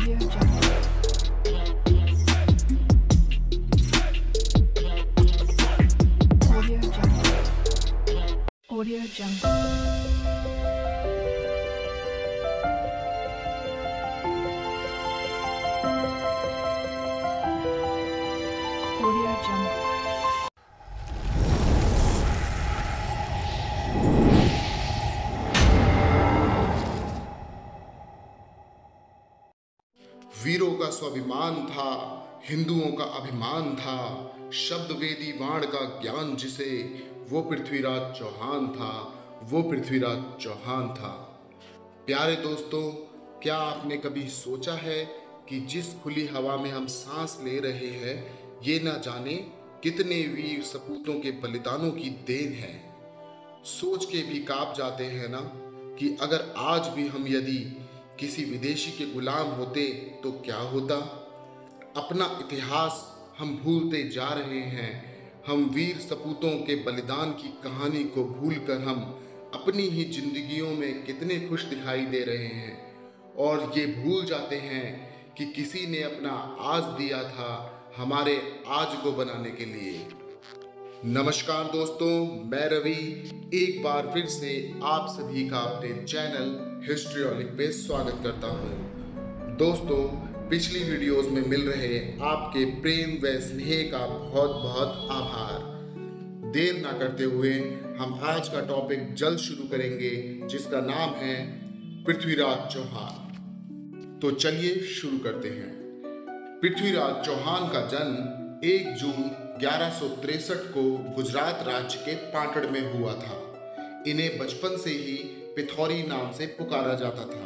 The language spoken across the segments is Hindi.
Audio Jungle. Audio Jungle. Audio Jungle. Audio Jungle. वीरों का स्वाभिमान था, हिंदुओं का अभिमान था, शब्द वेदी वाण का ज्ञान जिसे, वो पृथ्वीराज चौहान था, वो पृथ्वीराज चौहान था। प्यारे दोस्तों, क्या आपने कभी सोचा है कि जिस खुली हवा में हम सांस ले रहे हैं, ये ना जाने कितने वीर सपूतों के बलिदानों की देन है। सोच के भी कांप जाते हैं ना कि अगर आज भी हम यदि किसी विदेशी के गुलाम होते तो क्या होता। अपना इतिहास हम भूलते जा रहे हैं। हम वीर सपूतों के बलिदान की कहानी को भूलकर हम अपनी ही जिंदगियों में कितने खुश दिखाई दे रहे हैं और ये भूल जाते हैं कि किसी ने अपना आज दिया था हमारे आज को बनाने के लिए। नमस्कार दोस्तों, मैं रवि एक बार फिर से आप सभी का अपने चैनल हिस्ट्रियोलिक पे स्वागत करता हूँ। दोस्तों, पिछली वीडियोस में मिल रहे आपके प्रेम व स्नेह का बहुत बहुत आभार। देर ना करते हुए हम आज का टॉपिक जल्द शुरू करेंगे, जिसका नाम है पृथ्वीराज चौहान। तो चलिए शुरू करते हैं। पृथ्वीराज चौहान का जन्म 1 जून 1163 को गुजरात राज्य के पाटड़ में हुआ था। इन्हें बचपन से ही पिथौरी नाम से पुकारा जाता था।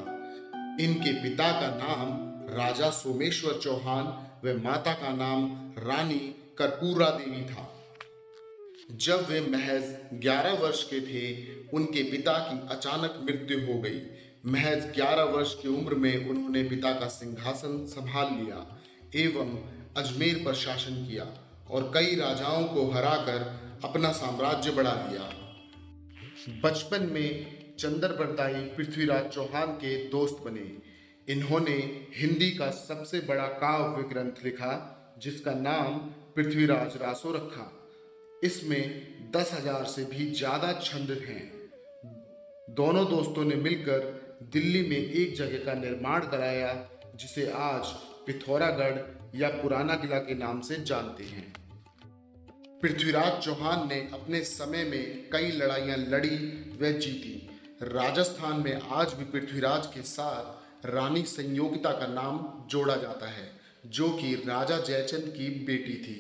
इनके पिता का नाम राजा सोमेश्वर चौहान व माता का नाम रानी कर्पूरा देवी था। जब वे महज 11 वर्ष के थे, उनके पिता की अचानक मृत्यु हो गई। महज 11 वर्ष की उम्र में उन्होंने पिता का सिंहासन संभाल लिया एवं अजमेर पर शासन किया और कई राजाओं को हराकर अपना साम्राज्य बढ़ा लिया। बचपन में चंदर बरदाई पृथ्वीराज चौहान के दोस्त बने। इन्होंने हिंदी का सबसे बड़ा काव्य ग्रंथ लिखा, जिसका नाम पृथ्वीराज रासो रखा। इसमें 10,000 से भी ज्यादा छंद हैं। दोनों दोस्तों ने मिलकर दिल्ली में एक जगह का निर्माण कराया, जिसे आज पिथौरागढ़ या पुराना किला के नाम से जानते हैं। पृथ्वीराज चौहान ने अपने समय में कई लड़ाइयां लड़ी व जीती। राजस्थान में आज भी पृथ्वीराज के साथ रानी संयोगिता का नाम जोड़ा जाता है, जो कि राजा जयचंद की बेटी थी।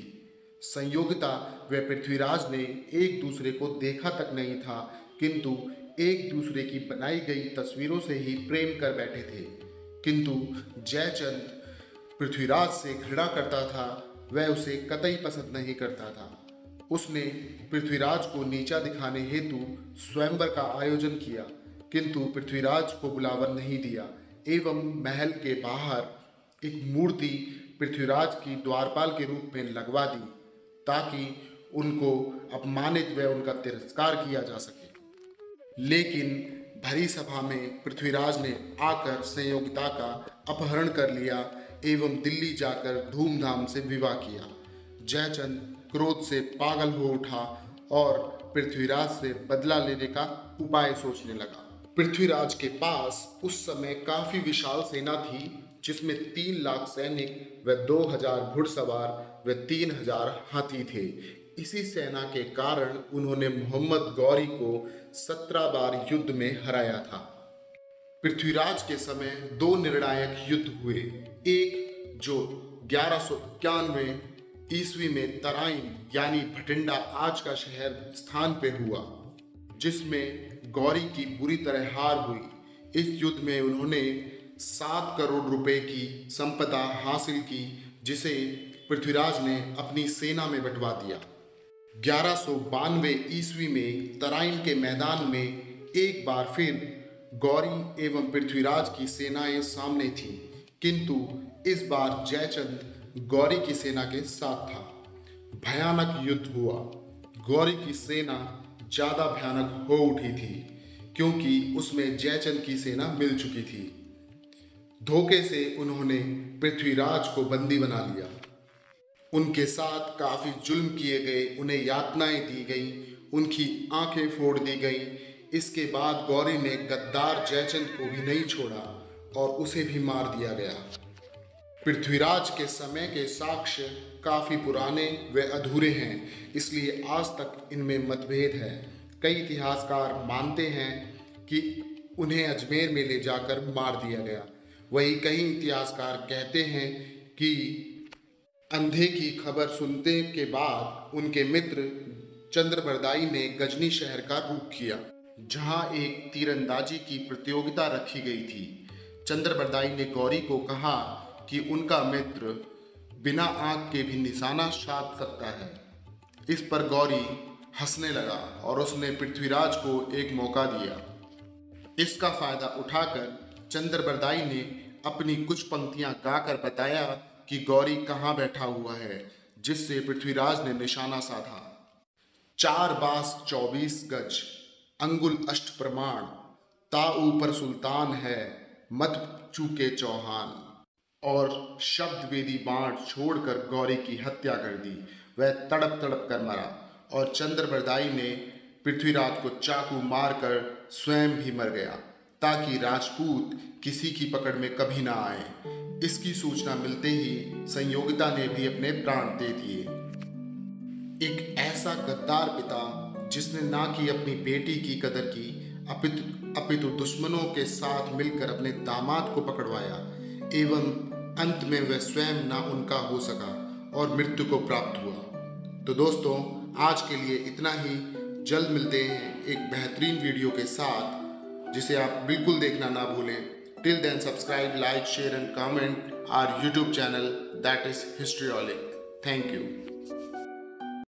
संयोगिता व पृथ्वीराज ने एक दूसरे को देखा तक नहीं था, किंतु एक दूसरे की बनाई गई तस्वीरों से ही प्रेम कर बैठे थे। किंतु जयचंद पृथ्वीराज से घृणा करता था, वह उसे कतई पसंद नहीं करता था। उसने पृथ्वीराज को नीचा दिखाने हेतु स्वयंवर का आयोजन किया, किंतु पृथ्वीराज को बुलावा नहीं दिया एवं महल के बाहर एक मूर्ति पृथ्वीराज की द्वारपाल के रूप में लगवा दी, ताकि उनको अपमानित व उनका तिरस्कार किया जा सके। लेकिन भरी सभा में पृथ्वीराज ने आकर संयोगिता का अपहरण कर लिया एवं दिल्ली जाकर धूमधाम से विवाह किया। जयचंद क्रोध से पागल हो उठा और पृथ्वीराज से बदला लेने का उपाय सोचने लगा। पृथ्वीराज के पास उस समय काफी विशाल सेना थी, जिसमें 3 लाख सैनिक व 2,000 घुड़सवार व 3,000 हाथी थे। इसी सेना के कारण उन्होंने मोहम्मद गौरी को 17 बार युद्ध में हराया था। पृथ्वीराज के समय 2 निर्णायक युद्ध हुए। एक जो 1191 ईस्वी में तराइन यानी भटिंडा आज का शहर स्थान पे हुआ, जिसमें गौरी की बुरी तरह हार हुई। इस युद्ध में उन्होंने 7 करोड़ रुपए की संपदा हासिल की, जिसे पृथ्वीराज ने अपनी सेना में बंटवा दिया। 1192 ईस्वी में तराइन के मैदान में एक बार फिर गौरी एवं पृथ्वीराज की सेनाएं सामने थीं, किंतु इस बार जयचंद गौरी की सेना के साथ था। भयानक युद्ध हुआ। गौरी की सेना ज्यादा भयानक हो उठी थी, क्योंकि उसमें जयचंद की सेना मिल चुकी थी। धोखे से उन्होंने पृथ्वीराज को बंदी बना लिया। उनके साथ काफी जुल्म किए गए, उन्हें यातनाएं दी गई, उनकी आंखें फोड़ दी गई। इसके बाद गौरी ने गद्दार जयचंद को भी नहीं छोड़ा और उसे भी मार दिया गया। पृथ्वीराज के समय के साक्ष्य काफी पुराने व अधूरे हैं, इसलिए आज तक इनमें मतभेद है। कई इतिहासकार मानते हैं कि उन्हें अजमेर में ले जाकर मार दिया गया। वहीं कई इतिहासकार कहते हैं कि अंधे की खबर सुनने के बाद उनके मित्र चंद्रबरदाई ने गजनी शहर का रुख किया, जहां एक तीरंदाजी की प्रतियोगिता रखी गई थी। चंद्रबरदाई ने गौरी को कहा कि उनका मित्र बिना आंख के भी निशाना साध सकता है। इस पर गौरी हंसने लगा और उसने पृथ्वीराज को एक मौका दिया। इसका फायदा उठाकर चंद्रबरदाई ने अपनी कुछ पंक्तियां गाकर बताया कि गौरी कहाँ बैठा हुआ है, जिससे पृथ्वीराज ने निशाना साधा। 4 बास 24 गज, अंगुल अष्ट प्रमाण, ता ऊपर सुल्तान है, मत चूके चौहान। और शब्द वेदी बाण छोड़कर गौरी की हत्या कर दी। वह तड़प तड़प कर मरा और चंद्रबरदाई ने पृथ्वीराज को चाकू मारकर स्वयं भी मर गया, ताकि राजपूत किसी की पकड़ में कभी ना आए। इसकी सूचना मिलते ही संयोगिता ने भी अपने प्राण दे दिए। एक ऐसा गद्दार पिता जिसने ना कि अपनी बेटी की कदर की, अपितु दुश्मनों के साथ मिलकर अपने दामाद को पकड़वाया, एवं अंत में वह स्वयं ना उनका हो सका और मृत्यु को प्राप्त हुआ। तो दोस्तों, आज के लिए इतना ही। जल्द मिलते हैं एक बेहतरीन वीडियो के साथ, जिसे आप बिल्कुल देखना ना भूलें। Till then subscribe, like, share and comment our YouTube channel, that is Historyholic. Thank you.